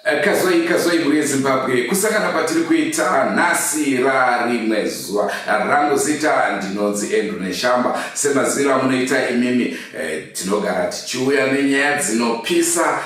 Kazoi muri Zimbabwe kusangana patiri kuita nhasi rimwe zuva rangu zita ndinonzi Andrew Neshamba semaziviro amunoita imimi tinogara tichiuya nenyaya dzinopisa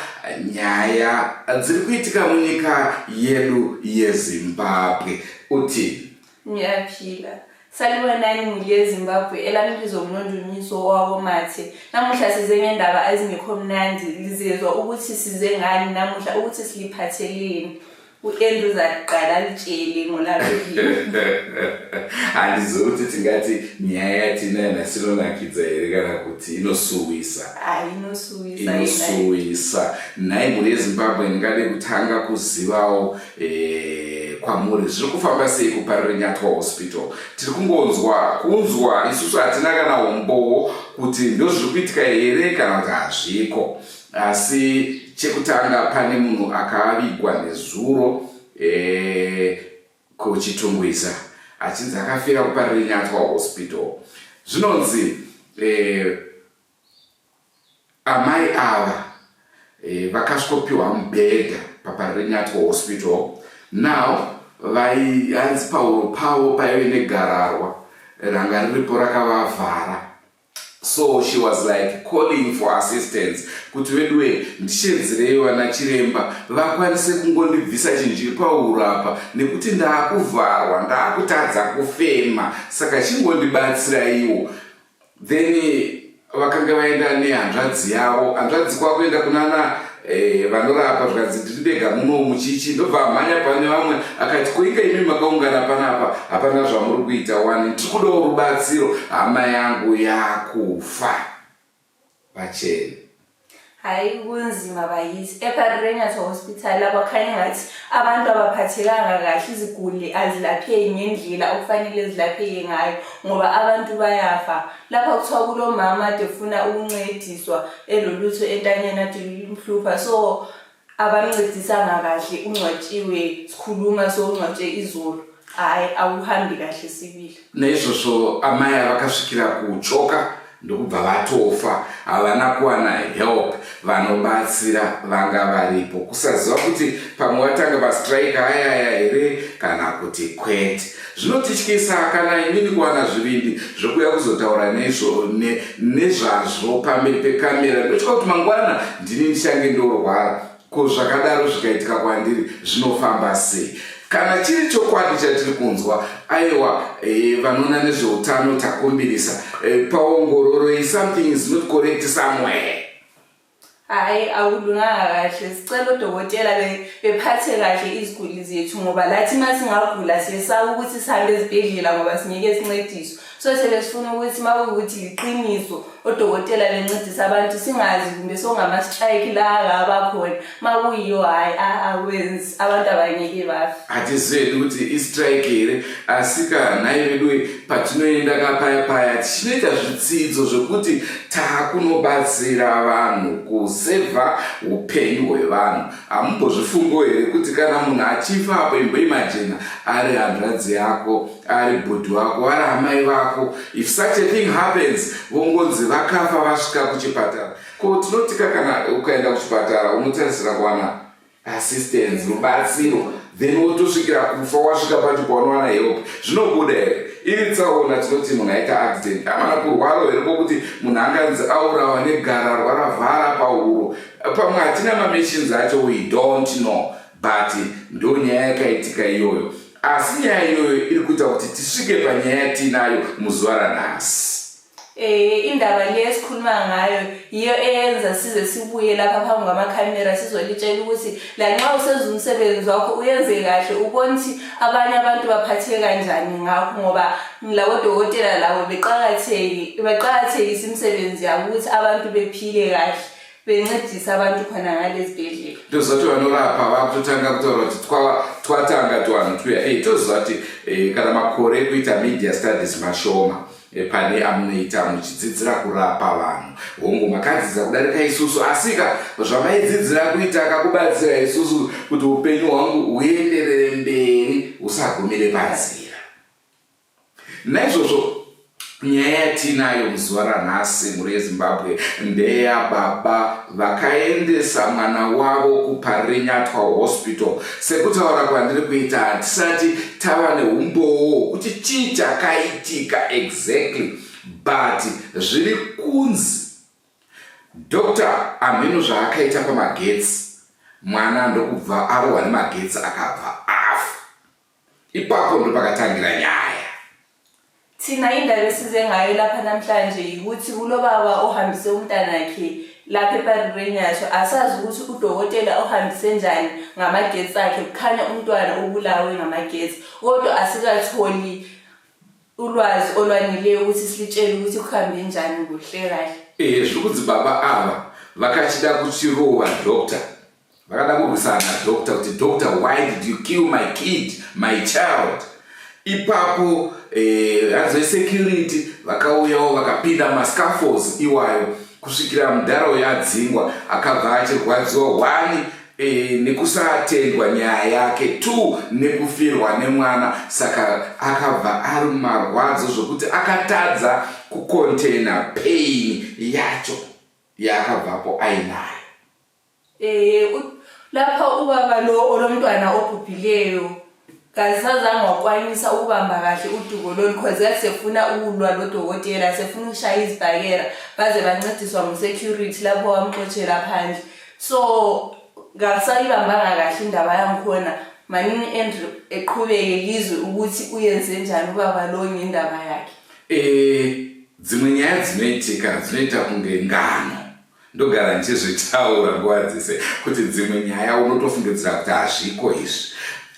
nyaya dziri kuitika munyika yedu yeZimbabwe uti nyaphila salibonani ngile Zimbabwe elamibizo mnondunyiso wawo mathe namuhla size ngendaba ezingekho mnandi lizezwa ukuthi size ngani namuhla ukuthi siliphatheleni uEndru zaqala litshele ngolabili andizokuthi tingathi nyaya thina nasilonakidza here kana kuti inosuwisa inosuwisa naye muri Zimbabwe ndingade kutanga kuzivawo kwamuri zviri kufamba sei kuParerenyatwa hospital tiri kunzwa isusu hatina kana umbowo kuti ndo zviri kuitika here kana kuti hazviko asi chekutanga pane munhu akavigwa nezuro kuchitungwiza achinzi akafira kuParerenyatwa hospital zvinonzi amai ava vakasvikopiwa mubhedha paParerenyatwa hospital now hanzi pauro pavo paive negararwa ranga riripo rakavavhara. So she was like calling for assistance kuti vedwe ndishedzerei vana chiremba vakwanise kungondibvisa chinjiri pauro apa nekuti ndaakuvharwa ndaakutadza kufema saka chingondibatsira iwo. Then vakanga vaenda nehanzvadzi yavo, hanzvadzi kwakuenda kunana vanorapa zvikanzi ndindega muno muchichi ndobva amhanya pane vamwe akati koika imi makaungana panapa hapana zvamuri kuita wani tiri kudawo rubatsiro hama yangu yakufa pachena. Hayi kunzima bayisi eParerenyatwa hospital abakhanya ngathi abantu abaphathekanga kahle iziguli azilapheki ngendlela okufanele zilapheke ngayo ngoba abantu bayafa lapha kuthiwa kulomama ade ufuna ukuncediswa elolutho entanyeni ade limhlupha so abancedisanga kahle ungcwatshiwe sikhuluma so ungcwatshe izolo hayi awuhambi kahle sibili naizvozvo amai vakasvikira kuchoka ndokubva vatofa havana kuwana help vanobatsira vanga varipo kusaziva kuti pamwe vatanga vastrike ayaya here kana kuti kwete. Zvinotityisa kana inini kuwana zvivindi zvokuya kuzotaura nezvazvo pamberi pekamera ndotya kuti mangwana ndini ndichange ndorwara ko zvakadaro zvikaitika kwandiri zvinofamba sei. Kana chiri chokwadi chatiri kunzwa aiwa vanoona nezveutano takumbirisa paongororo something is not correct somewhere. Hayi awulunganga kahle sicela udokotela bephathe kahle iziguli zethu ngoba lathi masingagula siyesaba ukuthi sihambe ezibhedlela ngoba singeke sincediswe so sebesifuna ukuthi mawukuthi liqiniso odokotela bencedisa abantu singazi kumbe songama strike la abakhona makuyiyo hayi awenzi abantu abangeke bafe atizeli ukuthi istrike here asika naye vedwe patinoenda kapaya tinoita zvitsidzo zvokuti takunobatsira vanhu kuseva upenyu hwevanhu. Hamumbozvifungo here kuti kana munhu achifa apo imbo imajena ari hanzvadzi yako ari bhodhi wako ari amai vako if such a thing happens vongonzi vakafa vasvika kuchipatara ko tinotika kana ukaenda kuchipatara unotarisira kuwana assistance rubatsiro then wotosvikira kufa wasvika pacho paunowana help zvinobuda here iri tsaona tinoti munhu aita accident amana kurwara here kokuti munhu anganzi aurawa negararwa ravhara pahuro pamwe hatina mamachines acho we don't know but ndo nyaya yakaitika iyoyo asi nyaya iyoyo iri kuita kuti tisvike panyaya tinayo muzuva ranhasi. Indaba lesikhuluma ngayo iyo eyenza size sibuye lapha phambi kwamakhamera sizolitshela ukuthi la nxa usenza umsebenzi wakho uyenze kahle ubone ukuthi abanye abantu baphatheke kanjani ngakho ngoba lawo dokotela lawo beqhakathekisa imisebenzi yabo ukuthi abantu bephile kahle bencedisa abantu khona ngalezibhedlela. Ndozathi vanorapa vakutotanga kutaura kuti twatanga twanhu tuya tozati kana makore kuita media studies mashoma pane amunoita muchidzidzira kurapa vanhu hongu makadzidzira kudarika isusu asika zvamaidzidzira kuita akakubatsira isusu kuti upenyu hwangu huenderere mberi usagumire pazira. Naizvozvo nyaya yatinayo muzuva ranhasi mhuri yeZimbabwe ndeya baba vakaendesa mwana wavo kuParerenyatwa hospital. Sekutaura kwandiri kuita hatisati tava neumbowo kuti chii chakaitika exactly, but zviri kunzi Dr. ameno zvaakaita pamagetsi, mwana ndokubva arohwa nemagetsi akabva afa. Ipapo ndo pakatangira nyaya. Thina indaba esize ngayo lapha namhlanje ukuthi kulobaba ohambise umntanakhe lapha eParerenyatwa, asazi ukuthi udokotela ohambise njani ngamagetsi akhe, kukhanya umntwana ubulawe ngamagetsi, kodwa asikatholi ulwazi olwaneleyo ukuthi silitshele ukuthi kuhambe njani kuhle kahle. Zvikuti baba ava vakachida kuchirova doctor, vakada kurwisana doctor kuti doctor, why did you kill my kid, my child? Ipapo hanzo security vakauyawo vakapinda mascaffolds iwayo kusvikira mudhara yadzingwa, akabva achirwadziwa 1 nekusatendwa nyaya yake, 2 nekufirwa nemwana. Saka akabva ari marwadzo zvokuti akatadza kucontaina pain yacho yaakabvapo ainayo. Lapha ubaba lo olomntwana obhubhileyo kasazange wakwanisa ukubamba kahle udubo lolu because yasefuna ukulwa lodokotela, sefuna ukushaya izibhakera baze bancediswa ngu-security lapho wamxotshela phandle. So ngasayibambanga kahle indaba yangikhona, maningi Andrew eqhubeke lizwe ukuthi uyenze njani ubaba lo ngendaba yakhe. Dzimwe nyaya dzinoita kunge ngano, ndogara ndichizvitaura nguva dzese kuti dzimwe nyaya unotofungidzira kuti hazviko izvi,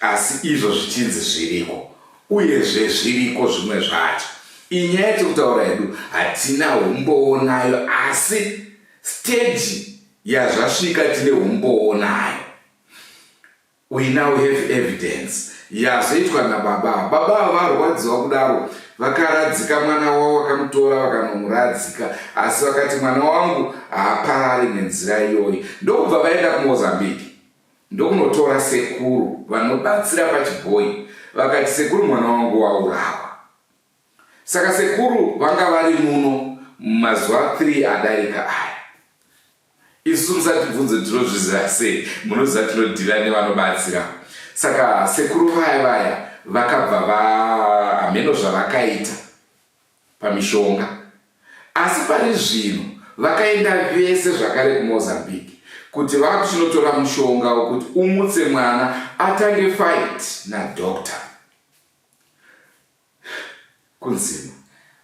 asi izvo zvichinzi zviriko, uyezve zviriko zvimwe zvacho. Iyi nyaya yatirikutaura yedu hatina umbowo nayo, asi stage yazvasvika tine umbowo nayo. We now have evidence yazoitwa nababa. Baba varwadziwa kudaro vakaradzika mwana wavo, vakamutora vakanomuradzika, asi vakati mwana wangu haaparari nenzira iyoyi. Ndokubva vaenda kuMozambique ndokunotora sekuru vanobatsira pachibhoyi, vakati sekuru mwana wangu waurawa. Saka sekuru vanga vari muno mazuva 3 adarika aya. Isu musatibvunze tinozviziva sei, munoziva tinodhira nevanobatsira. Saka sekuru vaya vakabva hameno zvavakaita pamishonga, asi pari zvino vakaenda vese zvakare kuMozambique kuti vakuchinotora mushonga wokuti umutse mwana atange fight nadoctor. Kunzima.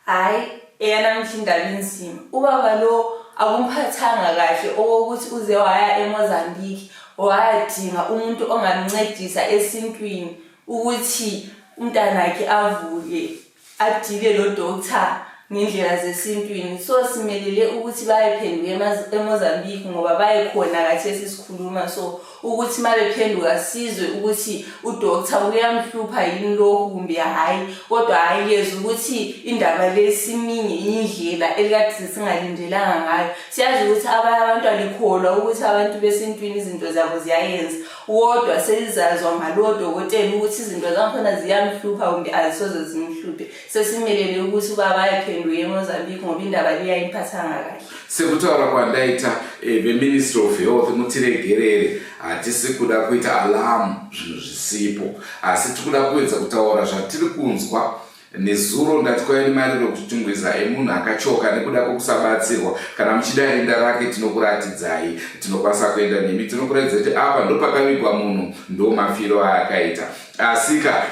Hayi, eyana mhlindaba inzima. Ubaba lo akumphathanga kahle okokuthi uze waya eMozambique wayadinga umuntu ongamncedisa esintwini ukuthi umntanakhe avuke adile lo doctor ngendlela zesintwini. So simelele ukuthi bayephenduka eMozambique ngoba bayekhona kathesi sikhuluma, so ukuthi mabephenduka sizwe ukuthi udoctor uyamhlupha yini lokhu kumbe hayi, kodwa hayi yezwe ukuthi indaba lesiminye indlela elikade singalindelanga ngayo. Siyazi ukuthi abantu alikholwa ukuthi abantu besintwini izinto zabo ziyayenza, kodwa selizazwa ngalo dokotela ukuthi izinto zakhona ziyamhlupha kumbe azisoze zimhluphe. Sesimelele ukuthi bayephenduka eMozambique ngoba indaba liyayimphathanga kahle. Sekutaura kwandaita veMinistry of Health mutiregerere, hatisi kuda kuita alarm zvinhu zvisipo, asi tikuda kuedza kutaura zvatiri kunzwa. Nezuro ndati kwaini mari rokuchitungwiza emunhu akachoka nekuda kwokusabatsirwa. Kana muchida rinda rake tinokuratidzai, tinokwanisa kuenda nemi, tinokuratidza kuti apa ndopakavigwa munhu, ndo mafiro aakaita. Asika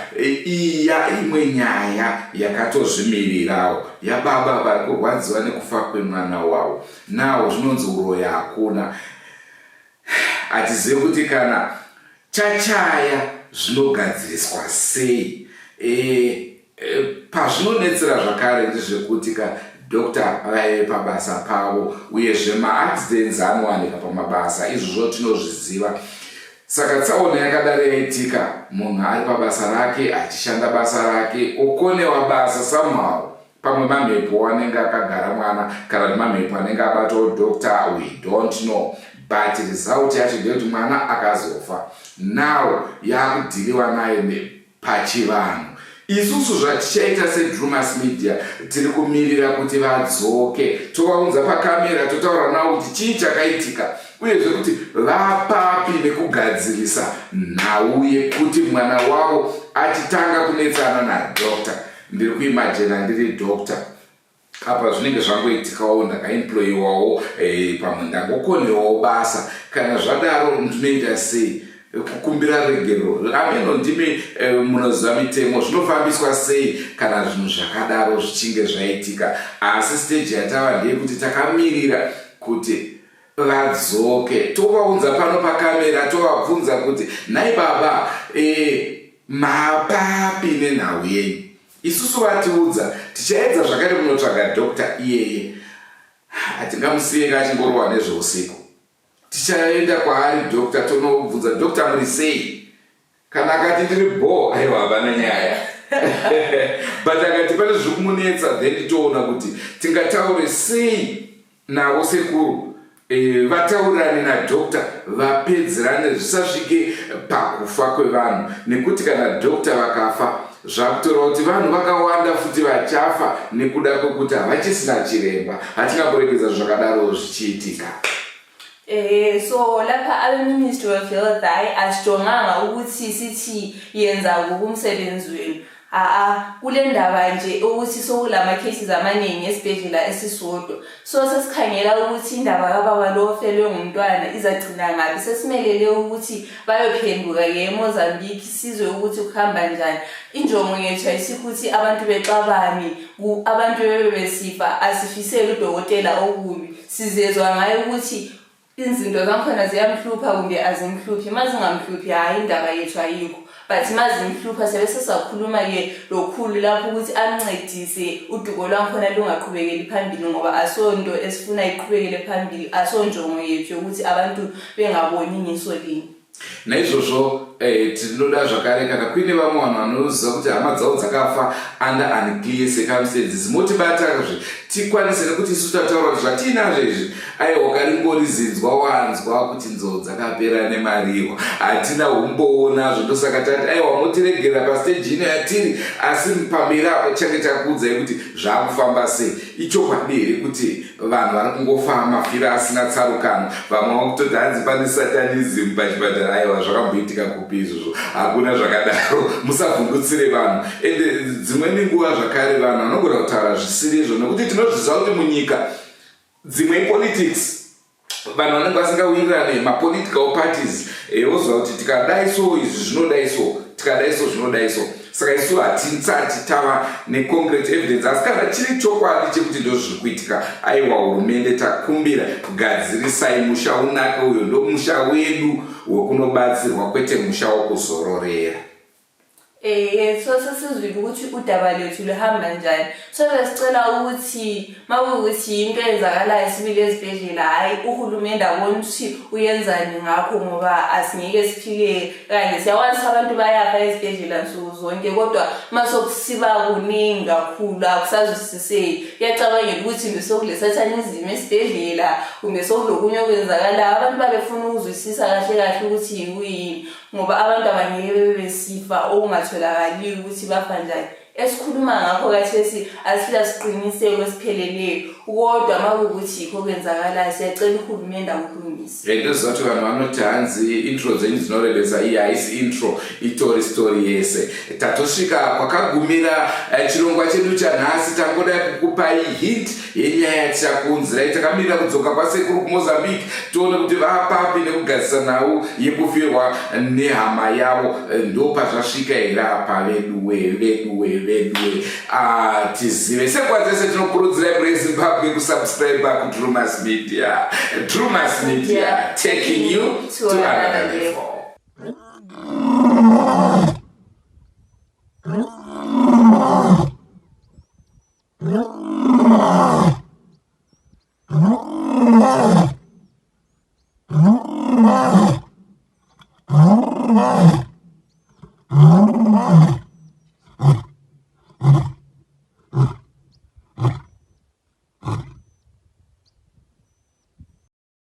iya imwe nyaya yakatozvimirirawo yababa vari kurwadziwa nekufa kwemwana wavo. Nawo zvinonzi uroyi hakuna. Hatizivi kuti kana chachaya zvinogadziriswa sei. Pazvinonetsera zvakare ndezvekuti Dr. vaive pabasa pavo, uyezve maaccidents anowanika pamabasa, izvozvo tinozviziva. Saka tsaona yakadaro yaitika, munhu ari pabasa rake achishanda basa rake, okonewa basa somehow, pamwe mamhepo anenge akagara mwana kana mamhepo anenge abatawo doctor, we don't know, but result yacho ndeyekuti mwana akazofa. Now yakudhiriwa naye pachivanhu. isusu zvatichaita seDrewmas Media tiri kumirira kuti vadzoke tovaunza pakamera totaura navo kuti chii chakaitika uyezve kuti vapapi nekugadzirisa nhau yekuti mwana wavo achitanga kunetsana nadhokta. Ndiri kuimajina ndiri dhokta apa zvinenge zvangoitikawo ndakaemployiwawo pamwe ndangokonewawo basa. Kana zvadaro ndinoita sei? Kukumbira regero ameno ndimi munoziva mitemo zvinofambiswa sei kana zvinhu zvakadaro zvichinge zvaitika. Asi stage yatava ndeyekuti takamirira kuti vadzoke tovaunza pano pakamera tovabvunza kuti nhai baba mapapi nenhau yenyu. Isusu vatiudza tichaedza zvakare kunotsvaga dhokta iyeye hatingamusiye achingorwa nezveusiku. Tichaenda kwaari dhokta tonobvunza dhokta muri sei? Kana akati ndiri bo aiwa havana nyaya but akati pane zviri kumunetsa then toona kuti tingataure sei navo sekuru vataurirane nadhokta vapedzerane zvisasvike pakufa kwevanhu, nekuti kana dhokta vakafa zvakutora kuti vanhu vakawanda futi vachafa nekuda kwekuti havachisina chiremba. Hatingamboregedza zvakadaro zvichiitika. So lapha abeministry of health asijonganga ukuthi sithi yenza ngokumsebenzi wenu. Kule ndaba nje ukuthi sokulama cases amaningi esibhedlela esisodwa. So sesikhangela ukuthi indaba kababa lo ofelwe ngumntwana izagcina ngapi. Sesimelele ukuthi bayophenduka eMozambique sizwe ukuthi kuhamba njani. Injongo yethu ayisikuthi abantu bexabane, abantu bebesifa, asifisele udokotela okubi. Sizezwa ngayo ukuthi izinto zakhona ziyamhlupha kumbe azimhluphi. Mazingamhluphi hayi indaba yethu ayikho. But mazimhlupha sebesesakhuluma ke lokhulu lapho ukuthi ancedise uduko lwakhona lungaqhubekeli phambili ngoba asonto esifuna iqhubekele phambili, asonjongo yethu ukuthi abantu bengaboni ngesolini. Naizvozvo tinoda zvakare kana kuine vamwe vanhu vanoziva kuti hama dzavo dzakafa under unclear circumstances motibatazve tikwanise nekuti isusu tataura kuti zvatiinazvo izvi aiwa karingorizinzwa wanzwa kuti nzou dzakapera nemariwo hatina umboonazvo. Ndosaka tati aiwa motiregera pasteji ino yatiri, asi pamberi apo change takuudzai kuti zvakufamba sei. Ichokwadi here kuti vanhu vari kungofa mafira asina tsarukano, vamwe vakutoti hanzi pane satanism pachipatara. Aiwa zvakamboitika kupi izvozvo? Hakuna zvakadaro, musavhundutsire vanhu. Ende dzimweni nguva zvakare vanhu vanogona kutaura zvisiri izvo nekuti tinozviziva kuti munyika dzimwe politics vanhu vanenge vasingawirirane mapolitical parties woziva kuti tikadai so izvi zvinodai so, tikadai so zvinodai so. Saka isu hatisati tava neconcrete evidence, asi kana chiri chokwadi chekuti ndo zviri kuitika, aiwa hurumende takumbira kugadzirisai musha unake, uyo ndo musha wedu wekunobatsirwa kwete musha wokuzororera. So sesizwile ukuthi udaba lethu luhamba njani. So besicela ukuthi makuwukuthi into eyenzakalayo sibili ezibhedlela hayi uhulumende abone ukuthi uyenzani ngakho ngoba asingeke siphile kanye. Siyawazi abantu bayafa ezibhedlela nsuku zonke kodwa masokusiba kuningi kakhulu akusazwisiseki. Iyacabangela ukuthi besokulesathanism esibhedlela kumbe sokulokunye okwenzakalayo. Abantu babefuna ukuzwisisa kahle kahle ukuthi yini ngoba abantu abangeke bebesifa okungatholakali ukuthi bafa njani. Esikhuluma ngakho kathesi asila siqiniseko esipheleleyo kodwa makuwukuthi yikho kwenzakalayo siyacela uhulumende akulungise. Into zathi vanhu vanoti hanzi intro zenyu dzinorebesa haisi intro story yese. Tatosvika kwakagumira chirongwa chedu chanhasi, tangoda kukupai hint yenyaya yatichakunzirai. Takamirira kudzoka kwasekuru kuMozambique tione kuti vapapi nekugadzisa nhau yekufirwa nehama yavo ndopazvasvika here apa veduwe tizive. Sekwa dzese tinokurudzirai muri Zimbabwe kusubscribe kuDrewmas Media. Drewmas Media, taking you to another level.